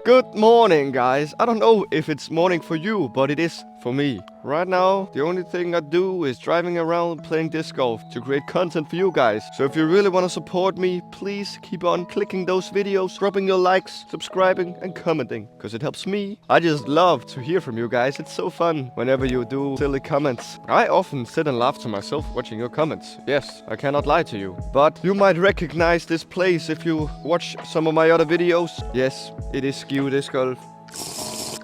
Good morning, guys. I don't know if it's morning for you, but it is for me. Right now, the only thing I do is driving around playing disc golf to create content for you guys. So if you really want to support me, please keep on clicking those videos, dropping your likes, subscribing and commenting, because it helps me. I just love to hear from you guys. It's so fun whenever you do silly comments. I often sit and laugh to myself watching your comments. Yes, I cannot lie to you. But you might recognize this place if you watch some of my other videos. Yes, it is Skive disc golf.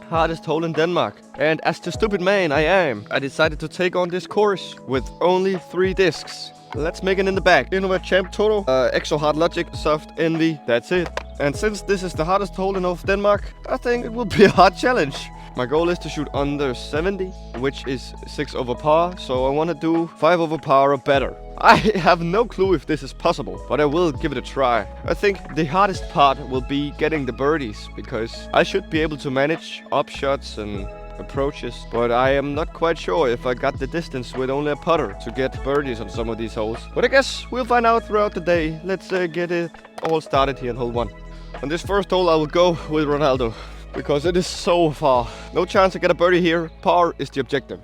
Hardest hole in Denmark. And as the stupid man I am, I decided to take on this course with only 3 discs. Let's make it in the back. Innova Champ Toto, Exo Hard Logic, Soft Envy, that's it. And since this is the hardest hole in North Denmark, I think it will be a hard challenge. My goal is to shoot under 70, which is 6 over par, so I want to do 5 over par or better. I have no clue if this is possible, but I will give it a try. I think the hardest part will be getting the birdies, because I should be able to manage up shots and approaches, but I am not quite sure if I got the distance with only a putter to get birdies on some of these holes. But I guess we'll find out throughout the day. Let's get it all started here in hole 1. On this first hole I will go with Ronaldo, because it is so far. No chance to get a birdie here. Par is the objective.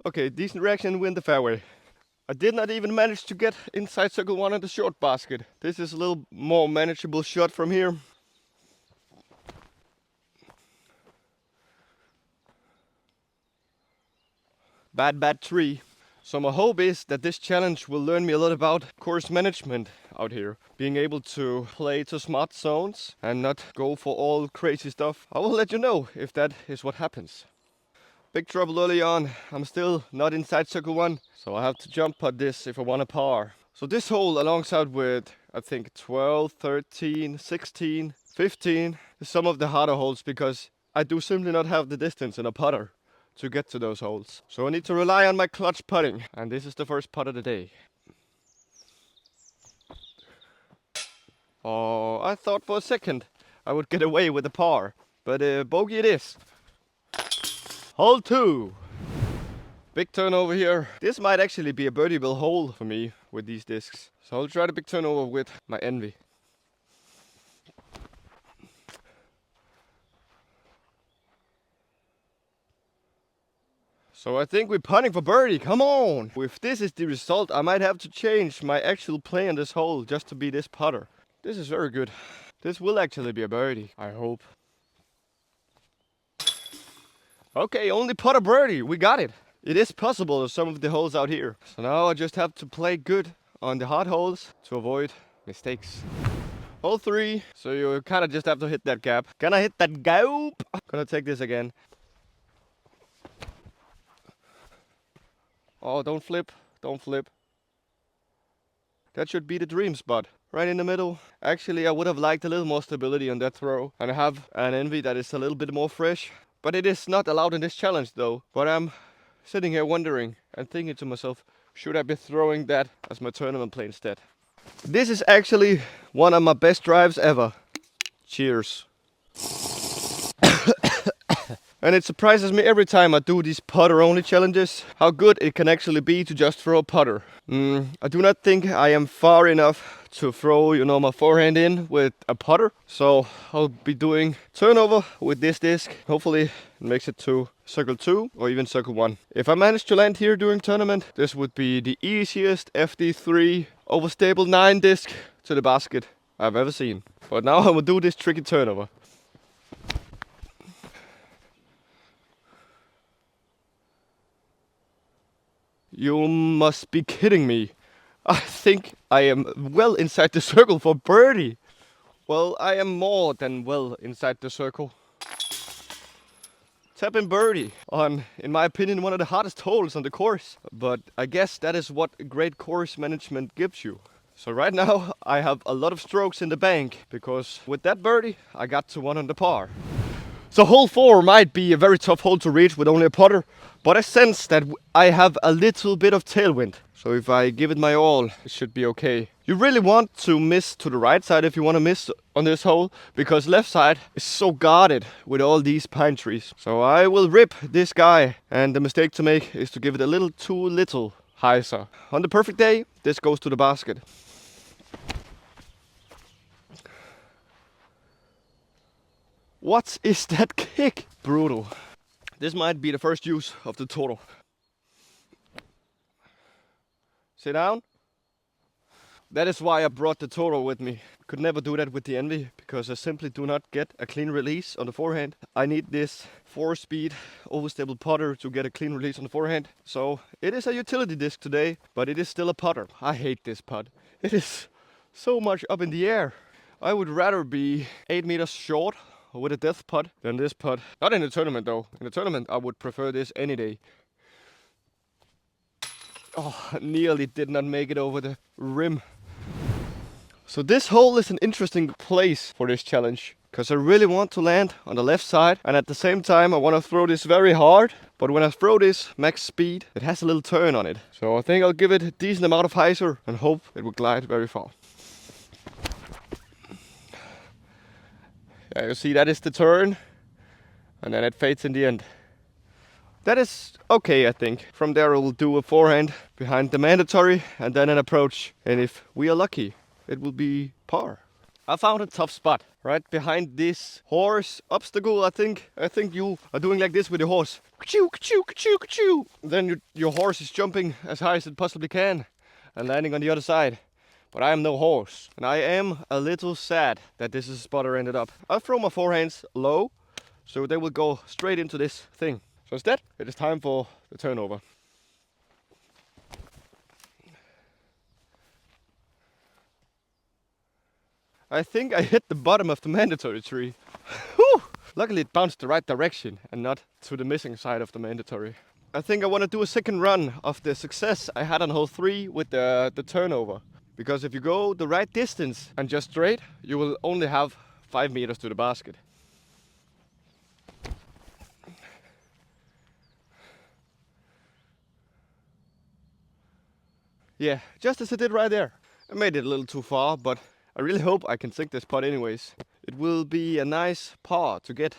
Okay, decent reaction, win the fairway. I did not even manage to get inside circle 1 on the short basket. This is a little more manageable shot from here. Bad tree. So my hope is that this challenge will learn me a lot about course management out here. Being able to play to smart zones and not go for all crazy stuff. I will let you know if that is what happens. Big trouble early on. I'm still not inside circle 1, so I have to jump putt this if I want a par. So this hole alongside with I think 12, 13, 16, 15 is some of the harder holes, because I do simply not have the distance in a putter to get to those holes. So I need to rely on my clutch putting, and this is the first putt of the day. Oh, I thought for a second I would get away with a par, but bogey it is. Hole 2. Big turnover here. This might actually be a birdieable hole for me with these discs. So I'll try the big turnover with my Envy. So I think we're putting for birdie. Come on! If this is the result, I might have to change my actual play on this hole just to be this putter. This is very good. This will actually be a birdie, I hope. Okay, only putter birdie. We got it. It is possible on some of the holes out here. So now I just have to play good on the hard holes to avoid mistakes. Hole 3. So you kind of just have to hit that gap. Gonna hit that gap. Gonna take this again. Oh, don't flip. Don't flip. That should be the dream spot. Right in the middle. Actually, I would have liked a little more stability on that throw. And I have an Envy that is a little bit more fresh. But it is not allowed in this challenge though. But I'm sitting here wondering and thinking to myself, should I be throwing that as my tournament play instead? This is actually one of my best drives ever. Cheers. And it surprises me every time I do these putter only challenges, how good it can actually be to just throw a putter. I do not think I am far enough to throw, my forehand in with a putter. So I'll be doing turnover with this disc. Hopefully it makes it to circle 2 or even circle 1. If I manage to land here during tournament, this would be the easiest FD3 Overstable 9 disc to the basket I've ever seen. But now I'm gonna do this tricky turnover. You must be kidding me. I think I am well inside the circle for birdie. Well, I am more than well inside the circle. Tap in birdie on, in my opinion, one of the hardest holes on the course. But I guess that is what great course management gives you. So right now I have a lot of strokes in the bank, because with that birdie I got to 1 under par. So hole 4 might be a very tough hole to reach with only a putter, but I sense that I have a little bit of tailwind. So if I give it my all, it should be okay. You really want to miss to the right side if you want to miss on this hole, because left side is so guarded with all these pine trees. So I will rip this guy, and the mistake to make is to give it a little too little Hyzer. On the perfect day, this goes to the basket. What is that kick? Brutal. This might be the first use of the Toro. Sit down. That is why I brought the Toro with me. Could never do that with the Envy because I simply do not get a clean release on the forehand. I need this 4-speed Overstable putter to get a clean release on the forehand. So it is a utility disc today, but it is still a putter. I hate this putt. It is so much up in the air. I would rather be 8 meters short with a death putt than this putt. Not in the tournament though. In the tournament I would prefer this any day. Oh, nearly did not make it over the rim. So this hole is an interesting place for this challenge because I really want to land on the left side, and at the same time I want to throw this very hard. But when I throw this max speed, it has a little turn on it. So I think I'll give it a decent amount of Hyzer and hope it will glide very far. Yeah, you see that is the turn, and then it fades in the end. That is okay, I think. From there I will do a forehand behind the mandatory and then an approach. And if we are lucky, it will be par. I found a tough spot right behind this horse obstacle. I think you are doing like this with your horse. Ka-choo, ka-choo, ka-choo, ka-choo. Then your horse is jumping as high as it possibly can and landing on the other side. But I am no horse, and I am a little sad that this is the spot I ended up. I'll throw my forehands low, so they will go straight into this thing. So instead, it is time for the turnover. I think I hit the bottom of the mandatory tree. Whew! Luckily it bounced the right direction and not to the missing side of the mandatory. I think I want to do a second run of the success I had on hole 3 with the turnover. Because if you go the right distance and just straight, you will only have 5 meters to the basket. Yeah, just as I did right there. I made it a little too far, but I really hope I can sink this putt anyways. It will be a nice par to get.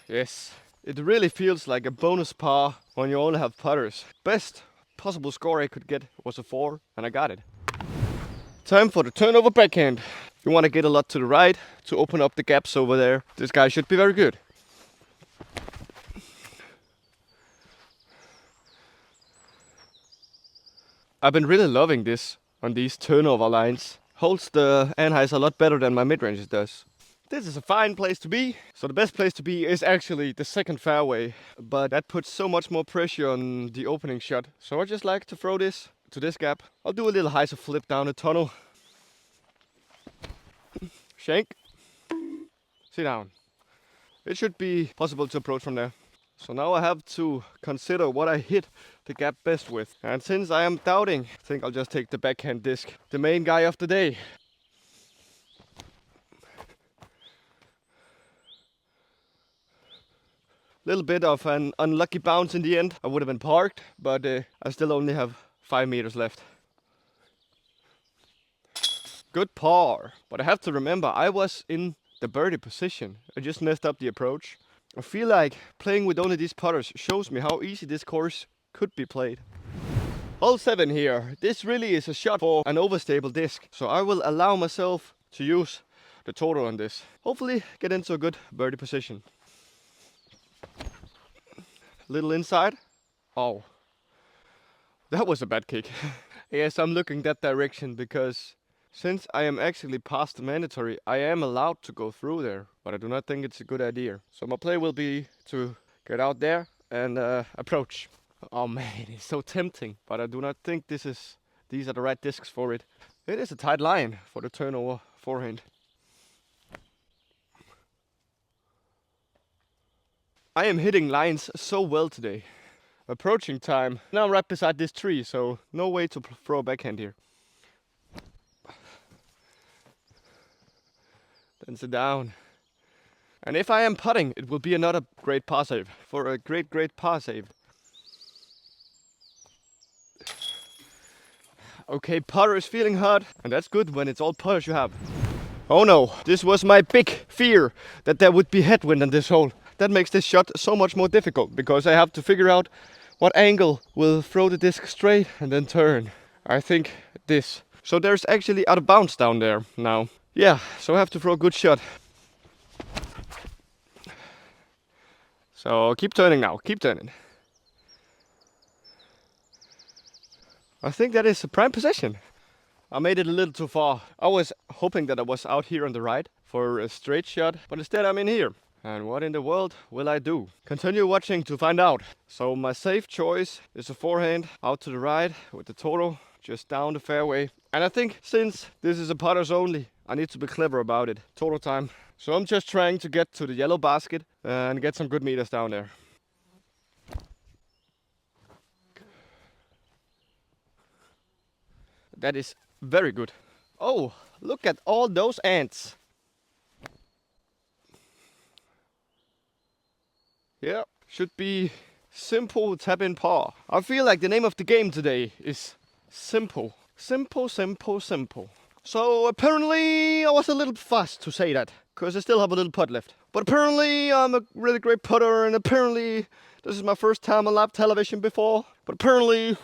Yes, it really feels like a bonus par when you only have putters. Best possible score I could get was a 4, and I got it. Time for the turnover backhand. You want to get a lot to the right to open up the gaps over there. This guy should be very good. I've been really loving this on these turnover lines. Holds the anheuser a lot better than my mid-range does. This is a fine place to be. So the best place to be is actually the second fairway, but that puts so much more pressure on the opening shot. So I just like to throw this to this gap. I'll do a little Hyzer flip down the tunnel. Shank. Sit down. It should be possible to approach from there. So now I have to consider what I hit the gap best with. And since I am doubting, I think I'll just take the backhand disc. The main guy of the day. Little bit of an unlucky bounce in the end. I would have been parked, but I still only have 5 meters left. Good par. But I have to remember, I was in the birdie position. I just messed up the approach. I feel like playing with only these putters shows me how easy this course could be played. Hole 7 here. This really is a shot for an overstable disc. So I will allow myself to use the Toro on this. Hopefully get into a good birdie position. Little inside. Oh. That was a bad kick. Yes, I'm looking that direction because since I am actually past the mandatory, I am allowed to go through there, but I do not think it's a good idea. So my play will be to get out there and approach. Oh man, it's so tempting, but I do not think these are the right discs for it. It is a tight line for the turnover forehand. I am hitting lines so well today. Approaching time. Now I'm right beside this tree, so no way to throw a backhand here. Then sit down. And if I am putting, it will be another great par save. For a great par save. Okay, putter is feeling hot, and that's good when it's all putters you have. Oh no, this was my big fear, that there would be headwind on this hole. That makes this shot so much more difficult, because I have to figure out what angle will throw the disc straight and then turn. I think this. So there's actually out of bounds down there now. Yeah, so I have to throw a good shot. So keep turning now, keep turning. I think that is a prime position. I made it a little too far. I was hoping that I was out here on the right for a straight shot, but instead I'm in here. And what in the world will I do? Continue watching to find out. So my safe choice is a forehand out to the right with the total just down the fairway. And I think since this is a putters only, I need to be clever about it. Total time. So I'm just trying to get to the yellow basket and get some good meters down there. That is very good. Oh, look at all those ants. Yeah, should be simple tap in par. I feel like the name of the game today is simple. Simple, simple, simple. So apparently I was a little fast to say that, because I still have a little putt left. But apparently I'm a really great putter, and apparently this is my first time on live television before. But apparently...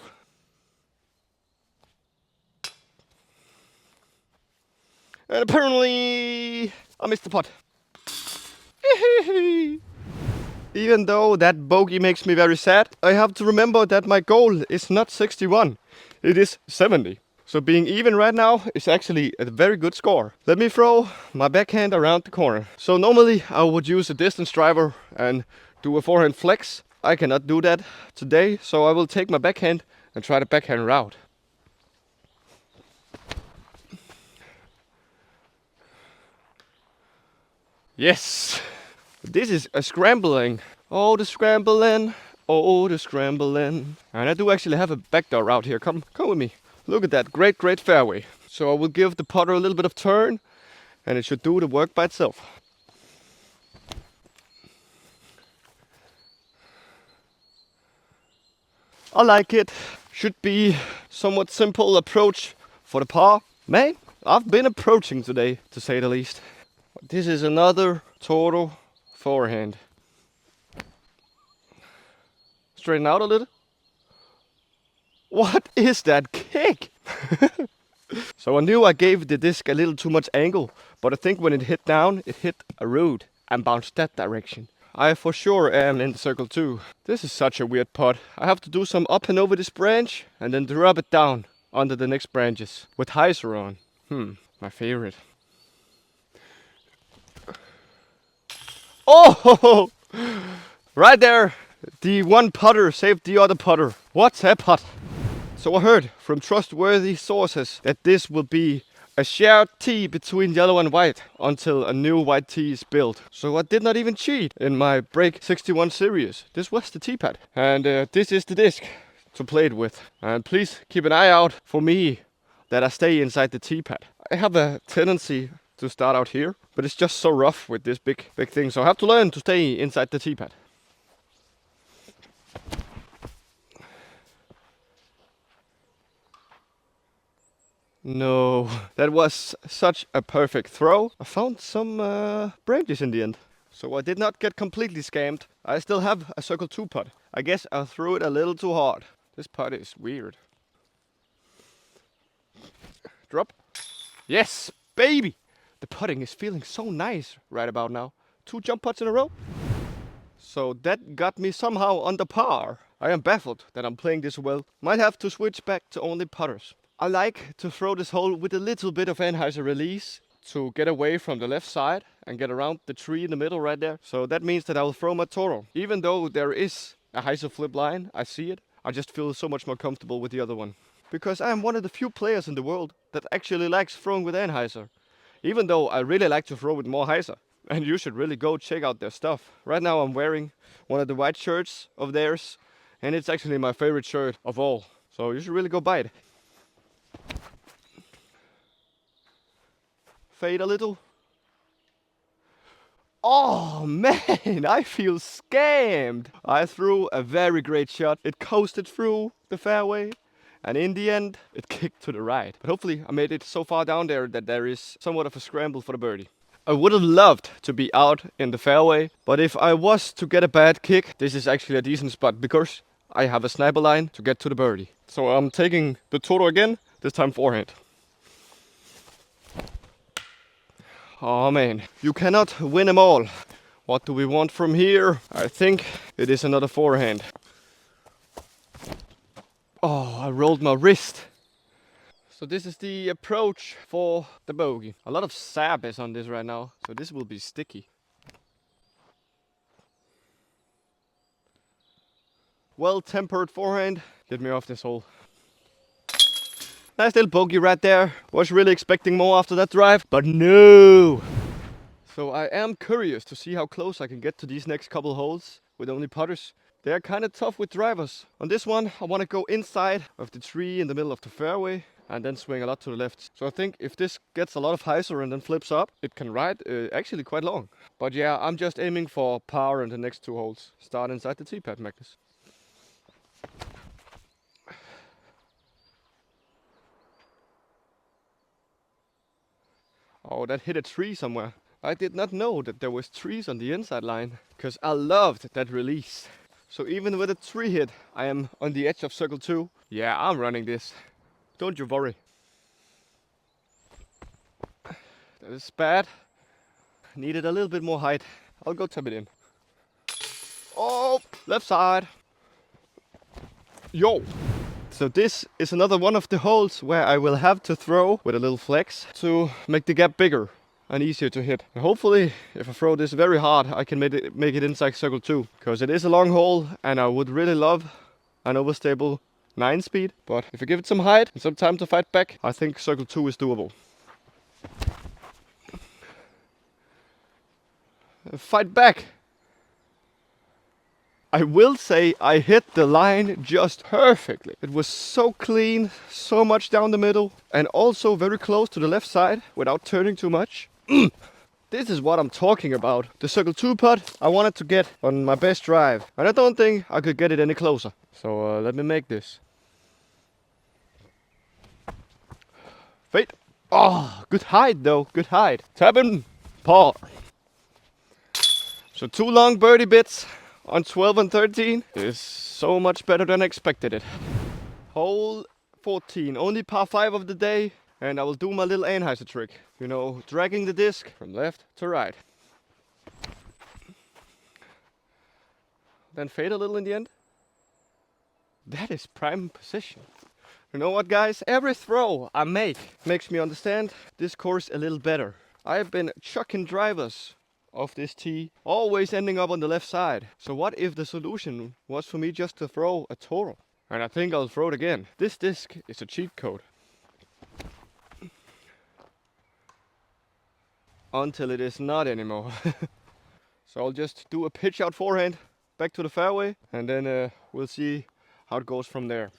And apparently I missed the putt. Even though that bogey makes me very sad, I have to remember that my goal is not 61, it is 70. So being even right now is actually a very good score. Let me throw my backhand around the corner. So normally I would use a distance driver and do a forehand flex. I cannot do that today, so I will take my backhand and try the backhand route. Yes! This is a scrambling. Oh, the scrambling. Oh, the scrambling. And I do actually have a backdoor route here. Come with me. Look at that great, great fairway. So I will give the putter a little bit of turn, and it should do the work by itself. I like it. Should be somewhat simple approach for the par. Man, I've been approaching today, to say the least. This is another total forehand. Straighten out a little. What is that kick? So I knew I gave the disc a little too much angle, but I think when it hit down, it hit a root and bounced that direction. I for sure am in the circle too. This is such a weird putt. I have to do some up and over this branch and then drop it down under the next branches with Hyzer on. My favorite. Oh! Right there! The one putter saved the other putter. What's a putt? So I heard from trustworthy sources that this will be a shared tee between yellow and white until a new white tee is built. So I did not even cheat in my Break 61 series. This was the tee pad. And this is the disc to play it with. And please keep an eye out for me that I stay inside the tee pad. I have a tendency to start out here, but it's just so rough with this big thing. So I have to learn to stay inside the tee pad. No, that was such a perfect throw. I found some branches in the end. So I did not get completely scammed. I still have a circle 2 putt. I guess I threw it a little too hard. This putt is weird. Drop. Yes, baby! The putting is feeling so nice right about now. 2 jump putts in a row. So that got me somehow under par. I am baffled that I'm playing this well. Might have to switch back to only putters. I like to throw this hole with a little bit of Hyzer release to get away from the left side and get around the tree in the middle right there. So that means that I will throw my total. Even though there is a Hyzer flip line, I see it. I just feel so much more comfortable with the other one. Because I am one of the few players in the world that actually likes throwing with Hyzer. Even though I really like to throw with more Hyzer. And you should really go check out their stuff. Right now I'm wearing one of the white shirts of theirs. And it's actually my favorite shirt of all. So you should really go buy it. Fade a little. Oh man, I feel scammed. I threw a very great shot. It coasted through the fairway. And in the end, it kicked to the right. But hopefully I made it so far down there that there is somewhat of a scramble for the birdie. I would have loved to be out in the fairway. But if I was to get a bad kick, this is actually a decent spot. Because I have a sniper line to get to the birdie. So I'm taking the Toro again, this time forehand. Oh man, you cannot win them all. What do we want from here? I think it is another forehand. Oh, I rolled my wrist. So this is the approach for the bogey. A lot of sap is on this right now, so this will be sticky. Well-tempered forehand. Get me off this hole. Nice little bogey right there. Was really expecting more after that drive, but no. So I am curious to see how close I can get to these next couple holes with only putters. They are kind of tough with drivers. On this one, I want to go inside of the tree in the middle of the fairway and then swing a lot to the left. So I think if this gets a lot of hyzer and then flips up, it can ride actually quite long. But yeah, I'm just aiming for par in the next two holes. Start inside the tee pad, Magnus. Oh, that hit a tree somewhere. I did not know that there was trees on the inside line, because I loved that release. So even with a tree hit, I am on the edge of circle 2. Yeah, I'm running this. Don't you worry. That is bad. Needed a little bit more height. I'll go tap it in. Oh, left side. Yo. So this is another one of the holes where I will have to throw with a little flex to make the gap bigger and easier to hit. And hopefully, if I throw this very hard, I can make it inside circle 2. Because it is a long hole and I would really love an overstable 9 speed. But if I give it some height and some time to fight back, I think circle 2 is doable. Fight back! I will say I hit the line just perfectly. It was so clean, so much down the middle, and also very close to the left side without turning too much. This is what I'm talking about. The circle 2 putt I wanted to get on my best drive, and I don't think I could get it any closer. So let me make this. Fade. Oh, good height though, good height. Tap in, par. So 2 long birdie bits on 12 and 13 is so much better than I expected it. Hole 14, only par 5 of the day, and I will do my little Hyzer trick. You know, dragging the disc from left to right. Then fade a little in the end. That is prime position. You know what, guys? Every throw I make makes me understand this course a little better. I've been chucking drivers off this tee, always ending up on the left side. So what if the solution was for me just to throw a Toro? And I think I'll throw it again. This disc is a cheat code. Until it is not anymore. So I'll just do a pitch out forehand, back to the fairway, and then we'll see how it goes from there.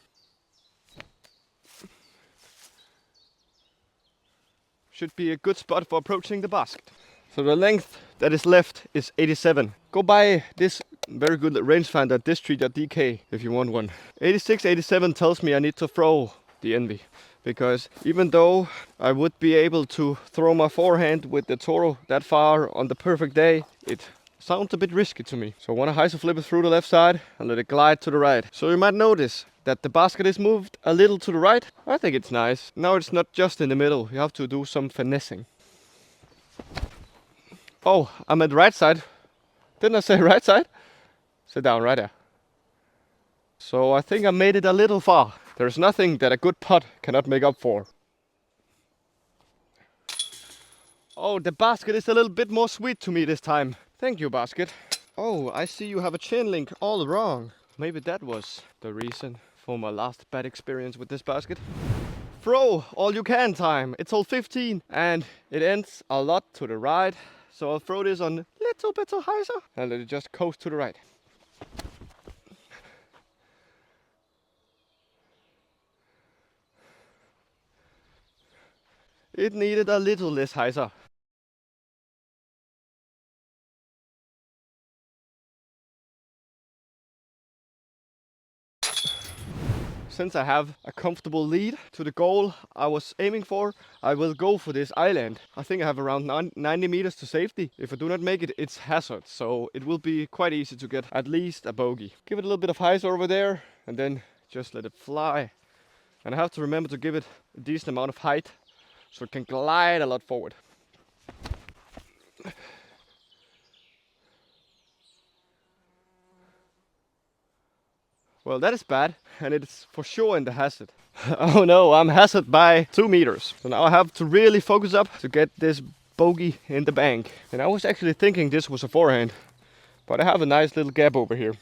Should be a good spot for approaching the basket. So the length that is left is 87. Go buy this very good rangefinder at disctree.dk if you want one. 86, 87 tells me I need to throw the Envy. Because even though I would be able to throw my forehand with the Toro that far on the perfect day, it sounds a bit risky to me. So I want to Hyzer flip it through the left side and let it glide to the right. So you might notice that the basket is moved a little to the right. I think it's nice. Now it's not just in the middle. You have to do some finessing. Oh, I'm at the right side. Didn't I say right side? Sit down right there. So I think I made it a little far. There's nothing that a good putt cannot make up for. Oh, the basket is a little bit more sweet to me this time. Thank you, basket. Oh, I see you have a chain link all wrong. Maybe that was the reason for my last bad experience with this basket. Throw all you can time. It's hole 15 and it ends a lot to the right. So I'll throw this on a little bit of Hyzer and let it just coast to the right. It needed a little less Hyzer. since I have a comfortable lead to the goal I was aiming for, I will go for this island. I think I have around 90 meters to safety. If I do not make it, it's hazard, so it will be quite easy to get at least a bogey. Give it a little bit of Hyzer over there, and then just let it fly. And I have to remember to give it a decent amount of height, so it can glide a lot forward. Well, that is bad, and it's for sure in the hazard. Oh no, I'm hazard by 2 meters. So now I have to really focus up to get this bogey in the bank. And I was actually thinking this was a forehand, but I have a nice little gap over here.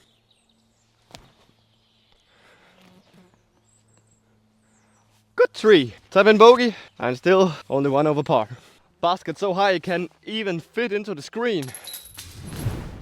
Good 3. Tap in bogey, and still only 1 over par. Basket so high it can even fit into the screen.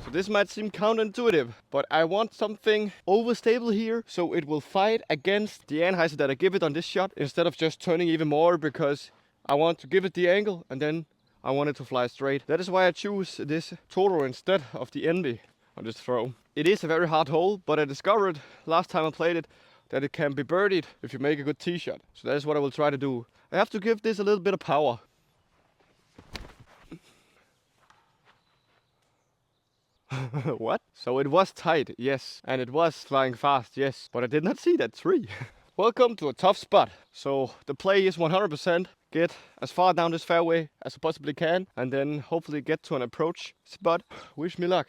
So this might seem counterintuitive, but I want something overstable here, so it will fight against the anhyzer that I give it on this shot, instead of just turning even more, because I want to give it the angle and then I want it to fly straight. That is why I choose this Toro instead of the Envy on this throw. It is a very hard hole, but I discovered last time I played it that it can be birdied if you make a good tee shot. So that is what I will try to do. I have to give this a little bit of power. What? So it was tight, yes. And it was flying fast, yes. But I did not see that 3. Welcome to a tough spot. So the play is 100%. Get as far down this fairway as I possibly can. And then hopefully get to an approach spot. Wish me luck.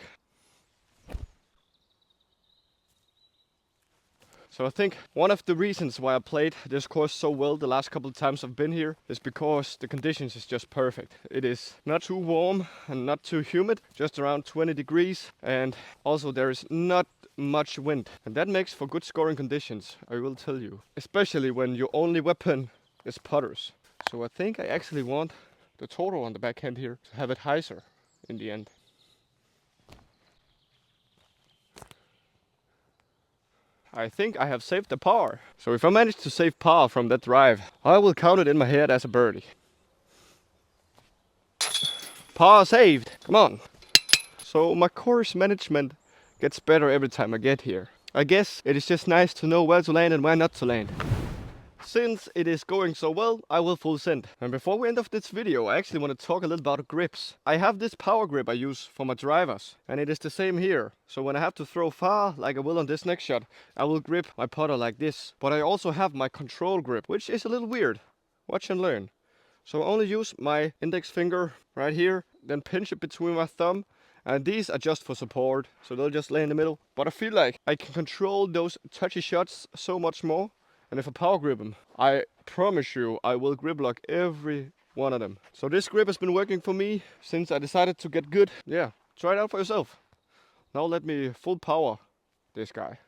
So I think one of the reasons why I played this course so well the last couple of times I've been here is because the conditions is just perfect. It is not too warm and not too humid, just around 20 degrees, and also there is not much wind. And that makes for good scoring conditions, I will tell you. Especially when your only weapon is putters. So I think I actually want the Toro on the backhand here to have it Hyzer in the end. I think I have saved the par. So if I manage to save par from that drive, I will count it in my head as a birdie. Par saved, come on. So my course management gets better every time I get here. I guess it is just nice to know where to land and where not to land. Since it is going so well, I will full send. And before we end off this video, I actually want to talk a little about grips. I have this power grip I use for my drivers, and it is the same here. So when I have to throw far, like I will on this next shot, I will grip my putter like this. But I also have my control grip, which is a little weird. Watch and learn. So I only use my index finger right here, then pinch it between my thumb. And these are just for support, so they'll just lay in the middle. But I feel like I can control those touchy shots so much more. And if I power grip them, I promise you I will grip lock every one of them. So this grip has been working for me since I decided to get good. Yeah, try it out for yourself. Now let me full power this guy.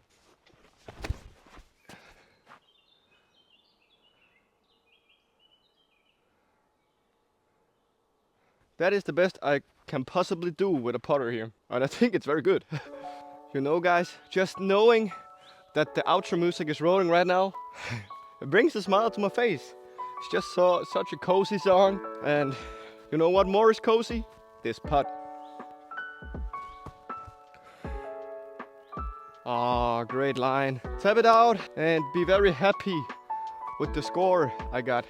That is the best I can possibly do with a putter here. And I think it's very good. You know guys, just knowing that the outro music is rolling right now, it brings a smile to my face. It's just such a cozy song, and you know what more is cozy? This putt. Ah, great line. Tap it out and be very happy with the score I got.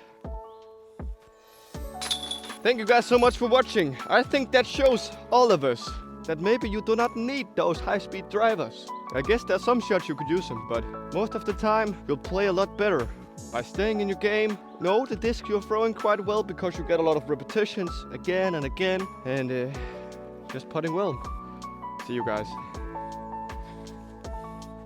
Thank you guys so much for watching. I think that shows all of us that maybe you do not need those high-speed drivers. I guess there's some shots you could use them, but most of the time you'll play a lot better by staying in your game. Know the disc you're throwing quite well because you get a lot of repetitions again and again, and just putting well. See you guys.